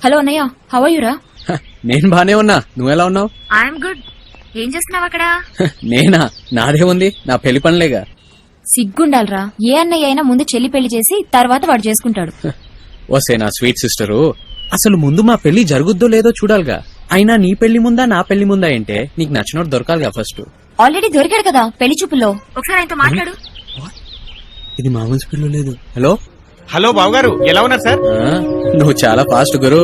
Hello అన్నయ్య, how are you రా? నేను బానే ఉన్నా, నువ్వెలా ఉన్నావు? I'm good. ఏం చేస్తున్నావు అక్కడ? నేనా? నాదే ఉంది, నా పెళ్లి పనిలేగా. సిగ్గుండాలరా, ఏ అన్నయ్య అయినా ముందు చెల్లి పెళ్లి చేసి తర్వాత వాడు చేసుకుంటాడు. వస్తే నా స్వీట్ సిస్టరు, అసలు ముందు మా పెళ్లి జరుగుద్దో లేదో చూడాలిగా. అయినా నీ పెళ్లి ముందా నా పెళ్లి ముందా అంటే నీకు నచ్చినోడు దొరకాలిగా ఫస్ట్. ఆల్రెడీ దొరికాడు కదా పెళ్లి చూపుల్లో, ఒకసారి ఆయనతో మాట్లాడు. ఇది మామూలు స్పీడ్ లో లేదు. హలో హలో బావగారు, ఎలా ఉన్నారు సార్? నువ్వు చాలా ఫాస్ట్ గురు.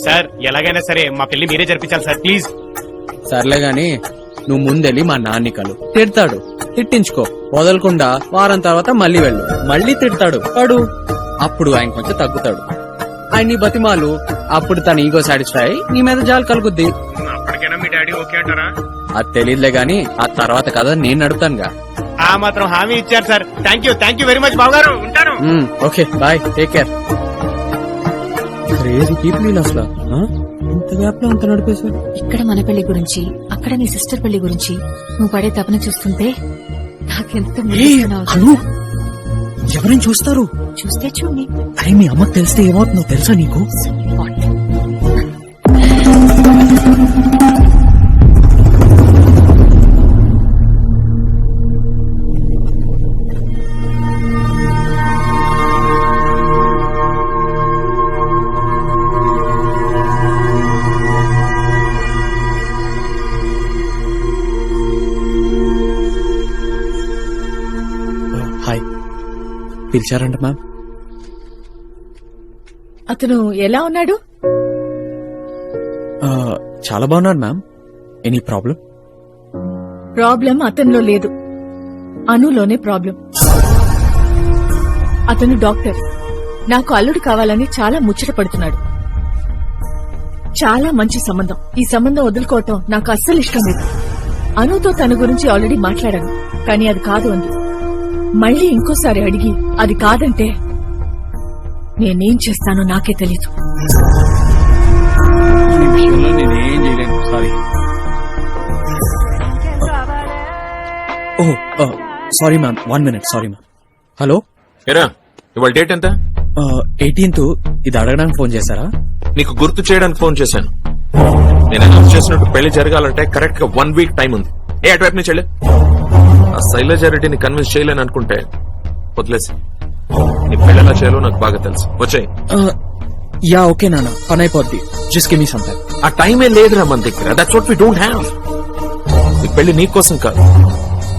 సార్ ఎలాగైనా సరే మా పెళ్లి మీరే జరిపించాలి సార్, ప్లీజ్. సర్లే గాని నువ్వు ముందెళ్ళి మా నాన్ని కలు. తిడతాడు, తిట్టించుకో. వదలకుండా వారం తర్వాత మళ్ళీ వెళ్ళు. మళ్ళీ తిడతాడు, పడు. అప్పుడు ఆయన కొంచెం తగ్గుతాడు. ఆయన్ని బతిమాలు. అప్పుడు తన ఈగో సాటిస్ఫై అయి నీ మీద జాలి కలుగుద్ది. అప్పటికైనా మీ డాడీ ఓకే అంటారా? అది తెలియదులే గాని ఆ తర్వాత కదా నేను నడుపుతానుగా. ఆ మాత్రం హామీ ఇచ్చారు sir. Thank you very much బావగారు, ఉంటాను. Okay bye, take care. Crazy people అసలు ఇంత గ్యాప్ లో అంత నడిపేశారు. ఇక్కడ మన పెళ్లి గురించి, అక్కడ నీ సిస్టర్ పెళ్లి గురించి నువ్వు పడే తపన చూస్తుంటే నాకెంత ఎవరైనా చూస్తారు. చూస్తే చూడండి. అరే మీ అమ్మకి తెలిస్తే ఏమవుతుందో తెలుసా నీకు? హాయ్, పిలిచారంట మ్యామ్. అతను ఎలా ఉన్నాడు? చాలా బాగున్నాడు మ్యామ్. Any problem? ప్రాబ్లం అతనిలో లేదు, అనులోనే ప్రాబ్లం. అతను డాక్టర్. నాకు అల్లుడు కావాలని చాలా ముచ్చట పడుతున్నాడు. చాలా మంచి సంబంధం. ఈ సంబంధం వదులుకోవటం నాకు అస్సలు ఇష్టం లేదు. అనుతో తన గురించి ఆల్రెడీ మాట్లాడాను, కానీ అది కాదు అంది. మళ్ళీ ఇంకోసారి అడిగి అది కాదంటే నేనేం చేస్తానో నాకే తెలీదు. నేనేం చేయలేను, sorry. Sorry ma'am, 1 minute. Sorry ma'am. Hello, ఏరా ఇవాళ డేట్ ఎంత? 18th. ఇది అడగడానికి ఫోన్ చేశారా? నీకు గుర్తు చేయడానికి ఫోన్ చేశాను. నేను అనౌన్స్ చేసినట్టు పెళ్లి జరగాలంటే కరెక్ట్ గా 1 week టైం ఉంది. అటువైపు నుంచి వెళ్ళి ఆ శైలజారెడ్డిని కన్విన్స్ చేయలేని అనుకుంటే వదిలేసి. నీ పెళ్లి ఎలా చేయాలో నాకు బాగా తెలుసు. వచ్చాయి. యా ఓకే నాన్న, పని అయిపోద్ది. Just give me some time. ఆ టైమే లేదురా మన దగ్గర. That's what we don't have. ఈ పెళ్లి నీ కోసం కాదు,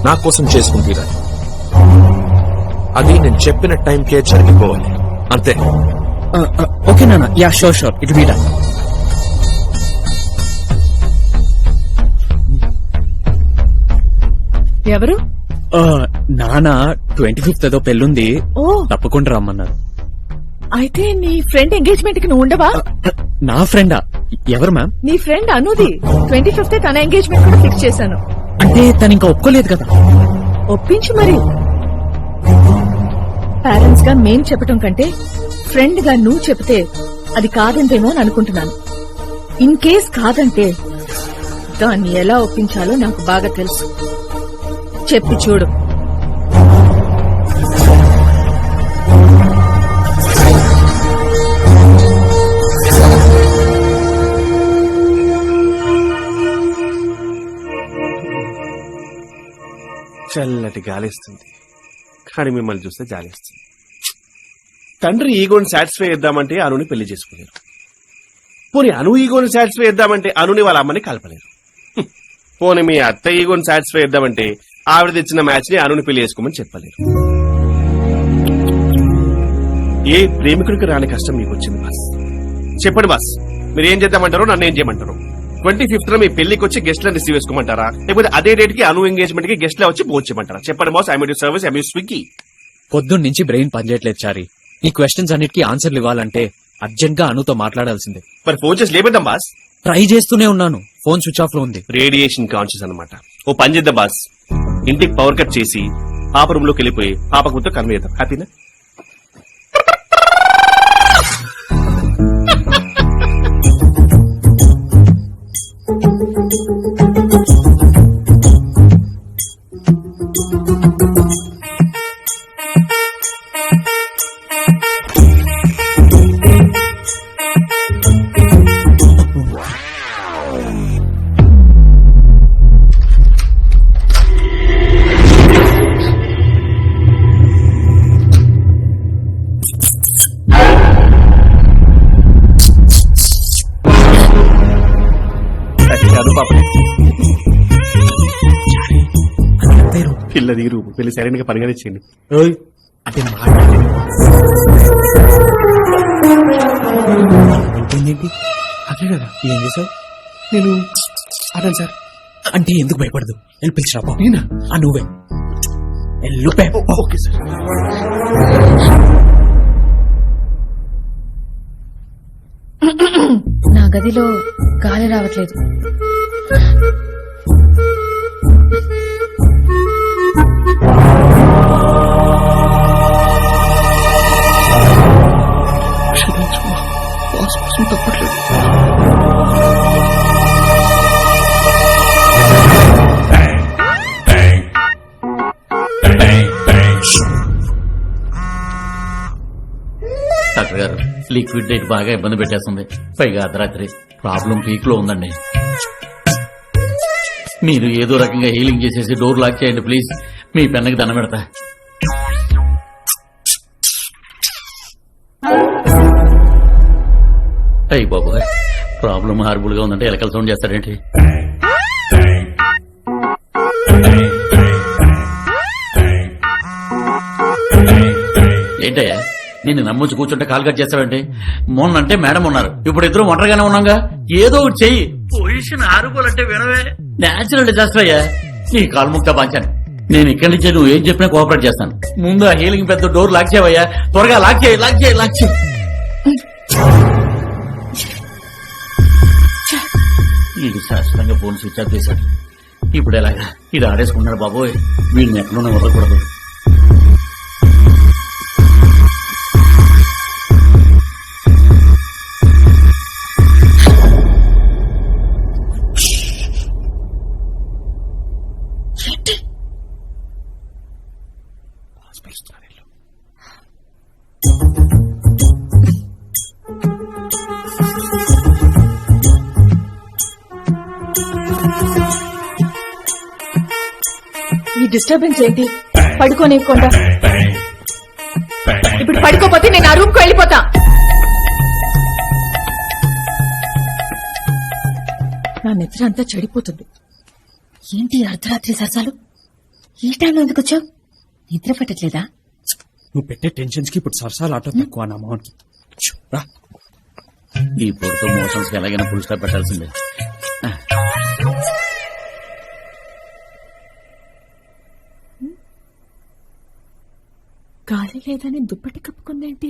నా కోసం చేసుకుంటీరా. అది నేను చెప్పిన టైంకే జరిగిపోవాలి, అంతే. ఓకే నాన్న, yeah sure it be done. ఎవరు? నాన్న 25th ఏదో పెళ్ళుంది, ఓ తప్పకుండా రమ్మన్నారు. అయితే నీ ఫ్రెండ్ ఎంగేజ్మెంట్ కి నువ్వు ఉండవా? నా ఫ్రెండా? ఎవరు మ్యామ్? నీ ఫ్రెండ్ అనుది 25th తన ఎంగేజ్మెంట్ కూడా ఫిక్స్ చేశాను. అంటే తను ఇంకా ఒప్పుకోలేదు కదా? ఒప్పించు మరి. పేరెంట్స్ గా మేం చెప్పటం కంటే ఫ్రెండ్ గా నువ్వు చెప్తే అది కాదంటేమో అని అనుకుంటున్నాను. ఇన్ కేస్ కాదంటే దాన్ని ఎలా ఒప్పించాలో నాకు బాగా తెలుసు. చెప్పి చూడు. చల్లటి గాలిస్తుంది, కానీ మిమ్మల్ని చూస్తే జాలిస్తుంది. తండ్రి ఈగోని సాటిస్ఫై చేద్దామంటే అనుని పెళ్లి చేసుకోలేరు. పోనీ అను ఈగోని సాటిస్ఫై చేద్దామంటే అనుని వాళ్ళ అమ్మని కలపలేరు. పోనీ మీ అత్త ఈగోని సాటిస్ఫై చేద్దామంటే ఆవిడ తెచ్చిన మ్యాచ్ ని అనుని పెళ్లి చేసుకోమని చెప్పలేరు. ఏ ప్రేమికుడికి రాని కష్టం మీకు వచ్చింది బాస్. చెప్పండి బాస్, మీరు ఏం చేద్దామంటారో, నన్ను ఏం చేయమంటారు? 25th మీ పెళ్లికి వచ్చి గెస్ట్ లను రిసీవ్ చేసుకోమంటారా, లేకపోతే అదే డేట్ కి అను ఎంగేజ్మెంట్ కి గెస్ట్ లా వచ్చి భోజనం చేయమంటారా? చెప్పండి boss. I'm your service, I'm your Swiggy. పొద్దున్న నుంచి బ్రెయిన్ పనిచేయట్లేదు చారి. ఈ క్వశ్చన్స్ అన్నిటికీ ఆన్సర్లు ఇవ్వాలంటే అర్జెంట్ గా అనుతో మాట్లాడాల్సిందే. మరి ఫోన్ చేసి లేపేద్దాం బాస్. ట్రై చేస్తూనే ఉన్నాను, ఫోన్ స్విచ్ ఆఫ్ లో ఉంది. రేడియేషన్ కాన్షియస్ అన్నమాట. ఓ పని చేద్దాం బాస్, ఇంటికి పవర్ కట్ చేసి పాప రూమ్ లోకి వెళ్ళిపోయి పాపకు ముందు కన్వే చేద్దాం. హ్యాపీనా? పెళ్లి అది రూపు పెళ్లి సరైన పనిగానే చేయండి. అంటే ఏంటి అదే కదా ఏం చేసావు? నేను అదే సార్. అంటే ఎందుకు భయపడదు? వెళ్ళి పిలిచిరా. నేనా? నువ్వే వెళ్ళు. Okay sir. నా గదిలో గాలి రావట్లేదు. డాక్టర్ గారు, లిక్విడ్ డైట్ బాగా ఇబ్బంది పెట్టేస్తుంది. పైగా అర్ధరాత్రి ప్రాబ్లం పీక్ లో ఉందండి. మీరు ఏదో రకంగా హీలింగ్ చేసేసి డోర్ లాక్ చేయండి ప్లీజ్. మీ పెన్నకి దండం పెడతా. అయ్యి బాబు, ప్రాబ్లం హార్బుల్ గా ఉందంటే ఎలకల సౌండ్ చేస్తారేంటి? ఏంటయ్యా నిన్ను నమ్మొచ్చి కూర్చుంటే కాల్ కట్ చేస్తావంటే? మొన్నంటే మేడం ఉన్నారు, ఇప్పుడు ఇద్దరు ఒంటరిగానే ఉన్నాగా. ఏదో ఒకటి చెయ్యి. పొజిషన్ ఆరుకోవాలంటే వినవే. నేచురల్ డిజాస్టర్ అయ్యా. నీ కాలు ముక్త పంచాను. నేను ఇక్కడి నుంచే నువ్వు ఏం చెప్పినా కోఆపరేట్ చేస్తాను. ముందు ఆ హీలింగ్ పెద్ద డోర్ లాక్ చేయవయ్యా. త్వరగా లాక్ చేయి, లాక్ చేయి, లాక్ చేయి. ఇది శాశ్వతంగా ఫోన్ స్విచ్ ఆఫ్ చేశాడు. ఇప్పుడు ఎలాగా? ఇది ఆడేసుకున్నాడు బాబోయ్. వీడిని ఎక్కడున్నా వదలకూడదు. ఈ డిస్టర్బెన్స్ ఏంటి? పడుకోనివ్వకుండా. ఇప్పుడు పడుకోపోతే నేను ఆ రూమ్ కు వెళ్ళిపోతా. నా నిద్ర అంతా చెడిపోతుంది. ఏంటి అర్ధరాత్రి సరసాలు? ఈ టైంలో ఎందుకు వచ్చావు? నిద్ర పట్టట్లేదా? నువ్వు పెట్టే టెన్షన్స్ కి ఇప్పుడు సరసాలు ఆటో తక్కువ నా మోహన్కి. రా. ఈ పొడితో మోషన్స్ కి ఎలాగైనా ఫుల్ స్టాప్ పెట్టాల్సిందే. గాలి లేదని దుప్పటి కప్పుకుందేంటి?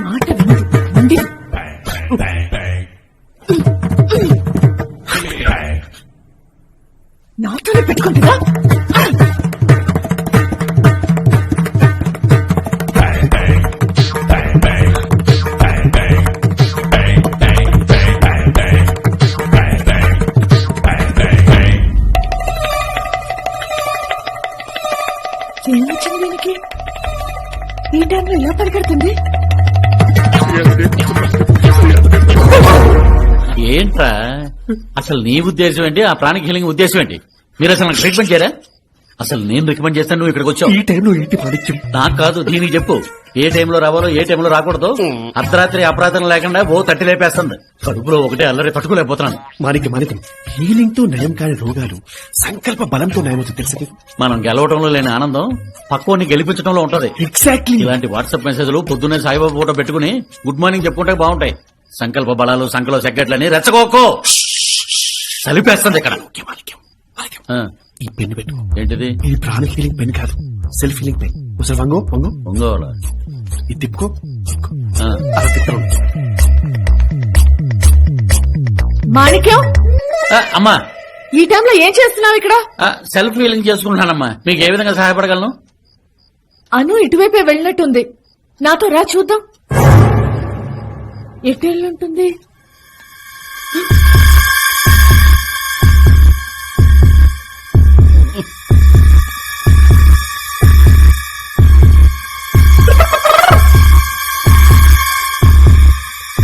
మాట వినదు. ఉంది. నాతోనే పెట్టుకుంటుందా? ఏమొచ్చింది దీనికి? ఈ టైంలో ఎలా పరిగెడుతుంది? ఏంట్రా అసలు నీ ఉద్దేశం ఏంటి? ఆ ప్రాణిక్ హీలింగ్ ఉద్దేశం ఏంటి? మీరు అసలు నాకు రికమెండ్ చేయరా? అసలు నేను రికమెండ్ చేస్తాను, నువ్వు ఇక్కడికి వచ్చావు. ఈ టైంలో ఏంటి మాణిక్యం? నాకు కాదు, దీనికి చెప్పు. ఏ టైంలో రావాలో ఏ టైంలో రాకూడదు. అర్ధరాత్రి అపరాధం లేకుండా ఓ తట్టి లేపేస్తుంది. కడుపులో ఒకటే అల్లరి తట్టుకోలేకపోతున్నాను. మాణిక్యం హీలింగ్ తో నయం కాని రోగాలు సంకల్ప బలంతో నయమవుతుంది తెలుసు. మనం గెలవడంలో లేని ఆనందం పక్కోని గెలిపించడంలో ఉంటది. ఎగ్జాక్ట్లీ. ఇలాంటి వాట్సాప్ మెసేజ్లు పొద్దున్నే సాయిబాబా ఫోటో పెట్టుకుని గుడ్ మార్నింగ్ చెప్పుకుంటే బాగుంటాయి. సంకల్ప బలాలు సంకలో సెగ్గట్లని రెచ్చగోకో. చలిపేస్తుంది ఇక్కడ. ఆ, ఈ పెన్ పెట్టు. ఏంటిది? ఇది ప్రాణిక్ హీలింగ్ పెన్ కాదు, సెల్ఫ్ హీలింగ్ పెన్. ఒకసారి వంగో వంగో. ఒంగోల. ఇది తిప్పుకో. ఆ, అలా తిప్పడం. మాణిక్యం, అమ్మా ఈ టైంలో ఏం చేస్తున్నావు ఇక్కడ? సెల్ఫ్ హీలింగ్ చేసుకుంటున్నానమ్మా. మీకు ఏ విధంగా సహాయపడగలను? అను ఇటువైపే వెళ్ళినట్టుంది. నాతో రా చూద్దాం. ఎటు వెళ్ళుంటుంది?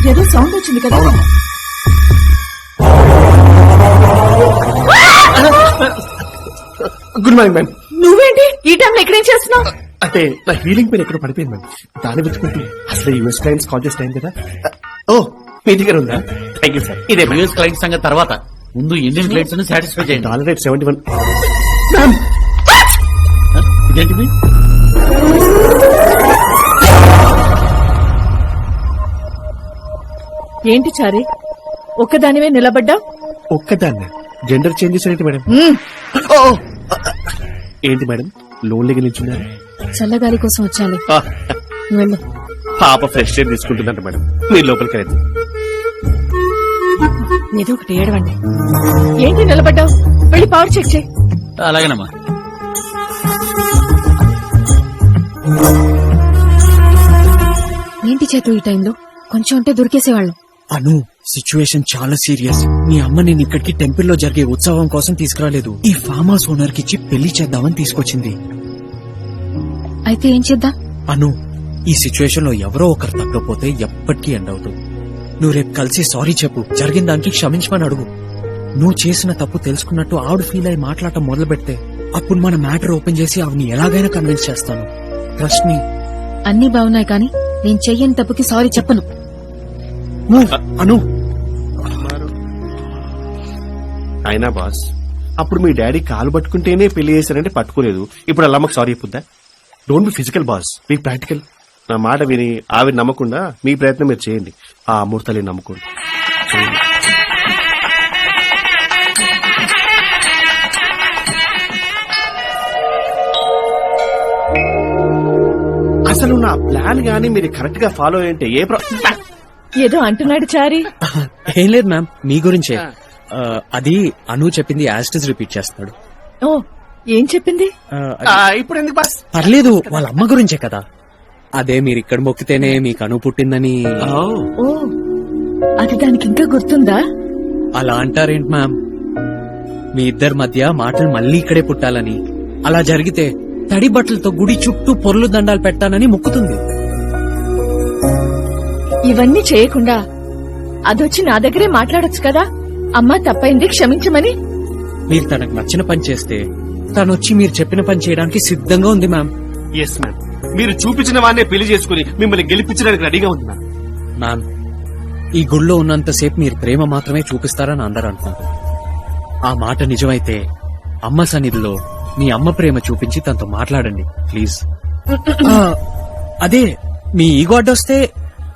ఏదో సౌండ్ వచ్చింది కదా. Good morning ma'am. నువ్వేంటి ఈ టైంలో ఇక్కడేం చేస్తున్నావు? అంటే నా హీలింగ్ పెన్ ఎక్కడ పడిపోయింది మ్యామ్. దాన్ని వెతుకుంటే అసలు యూఎస్ క్లయింట్స్ కాల్ చేసి టైం కదా. ఓ మీ దగ్గర ఉందా? Thank you sir. ఇదే యూఎస్ క్లయింట్ సంగతి తర్వాత ముందు ఇండియన్ క్లయింట్స్ ని సాటిస్ఫై చేయండి. Dollar rate 71. ఇదేంటిది? ఏంటి చారి ఒక్కదానివే నిలబడ్డా? ఒక్కదాన్న జెండర్ చేంజెస్ ఏంటి మేడం? ఓ! ఏంటి మేడం లోన్లీగా నిల్చున్నారు? చల్లగాలి కోసం వచ్చాలి. నువ్వు వెళ్ళు. పాప ఫ్రెష్ ఎయిర్ తీసుకుంటుందంట మేడం. మీరు లోపలికి రండి. ఏదో ఒకటి ఏడవండి. ఏంటి నిలబడ్డావు? వెళ్ళి పవర్ చెక్ చేయి. అలాగేనమ్మా. ఏంటి చేతు ఈ టైంలో? కొంచెం ఉంటే దొరికేసేవాళ్ళం. అను సిచ్యువేషన్ చాలా సీరియస్. మీ అమ్మ నేను ఇక్కడికి టెంపుల్ లో జరిగే ఉత్సవం కోసం తీసుకురాలేదు. ఈ ఫామ్ హౌస్ ఓనర్ కి ఇచ్చి పెళ్లి చేద్దామని తీసుకొచ్చింది. అయితే ఏం చేద్దాం? అను ఈ సిచ్యువేషన్ లో ఎవరో ఒకరు తగ్గపోతే ఎప్పటికీ ఎండ్ అవుతుంది. నువ్వు రేపు కలిసి సారీ చెప్పు, జరిగిన దానికి క్షమించమని అడుగు. నువ్వు చేసిన తప్పు తెలుసుకున్నట్టు ఆవిడ ఫీల్ అయి మాట్లాడటం మొదలు పెడితే అప్పుడు మన మ్యాటర్ ఓపెన్ చేసి ఆవిడని ఎలాగైనా కన్విన్స్ చేస్తాను. Trust me. అన్ని బాగున్నాయి కానీ నేను చెయ్యని తప్పుకి సారీ చెప్పను. అను అయినా బాస్ అప్పుడు మీ డాడీ కాలు పట్టుకుంటేనే పెళ్లి చేశారంటే పట్టుకోలేదు. ఇప్పుడు అలా అమ్మకి సారీ చెప్పుద్దా? Don't be physical boss, be practical. నా మాట విని ఆవిడ నమ్మకుండా మీ ప్రయత్నం మీరు చేయండి. ఆ అమూర్తలే నమ్ముకోండి. చేయండి. అసలు నా ప్లాన్ గానీ మీరు కరెక్ట్ గా ఫాలో అయ్యంటే ఏదో అంటున్నాడు చారి. ఏం లేదు మ్యామ్, మీ గురించే. అది అను చెప్పింది యాస్టిస్ రిపీట్ చేస్తాడు. ఓ ఏం చెప్పింది? ఇప్పుడు ఎందుకు బాస్? పర్లేదు, వాళ్ళ అమ్మ గురించే కదా. అదే మీరు ఇక్కడ మొక్కితేనే మీకు అను పుట్టిందని. ఓ అది దానికి ఇంకా గుర్తుందా? అలా అంటారేంటి మ్యామ్? మీ ఇద్దరి మధ్య మాటలు మళ్ళీ ఇక్కడే పుట్టాలని, అలా జరిగితే తడి బట్టలతో గుడి చుట్టూ పొర్లు దండాలు పెట్టానని మొక్కుతుంది. ఇవన్నీ చేయకుండా అదొచ్చి నా దగ్గరే మాట్లాడొచ్చు కదా. అమ్మా తప్పైంది క్షమించమని. మీరు తనకు నచ్చిన పని చేస్తే తనొచ్చి మీరు చెప్పిన పని చేయడానికి సిద్ధంగా ఉంది మ్యామ్. ఎస్ మ్యామ్, మీరు చూపించిన వాడినే పెళ్లి చేసుకుని మిమ్మల్ని గెలిపించడానికి రెడీగా ఉంది మ్యామ్. మ్యామ్ ఈ గుళ్ళో ఉన్నంతసేపు మీరు ప్రేమ మాత్రమే చూపిస్తారని అందరూ అంటున్నారు. ఆ మాట నిజమైతే అమ్మ సన్నిధిలో మీ అమ్మ ప్రేమ చూపించి తనతో మాట్లాడండి ప్లీజ్. అదే మీ ఈగో అడ్డొస్తే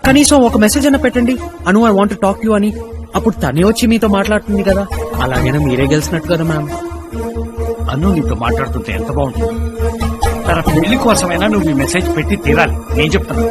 కనీసం ఒక మెసేజ్ అన్న పెట్టండి, అను ఐ వాంట్ టాక్ యూ అని. అప్పుడు తనే వచ్చి మీతో మాట్లాడుతుంది కదా. అలాగైనా మీరే గెలిచినట్టు కదా మ్యామ్. అను నీతో మాట్లాడుతుంటే ఎంత బాగుంటుంది. తన పెళ్లి కోసమైనా నువ్వు ఈ మెసేజ్ పెట్టి తీరాలి. నేను చెప్తాను.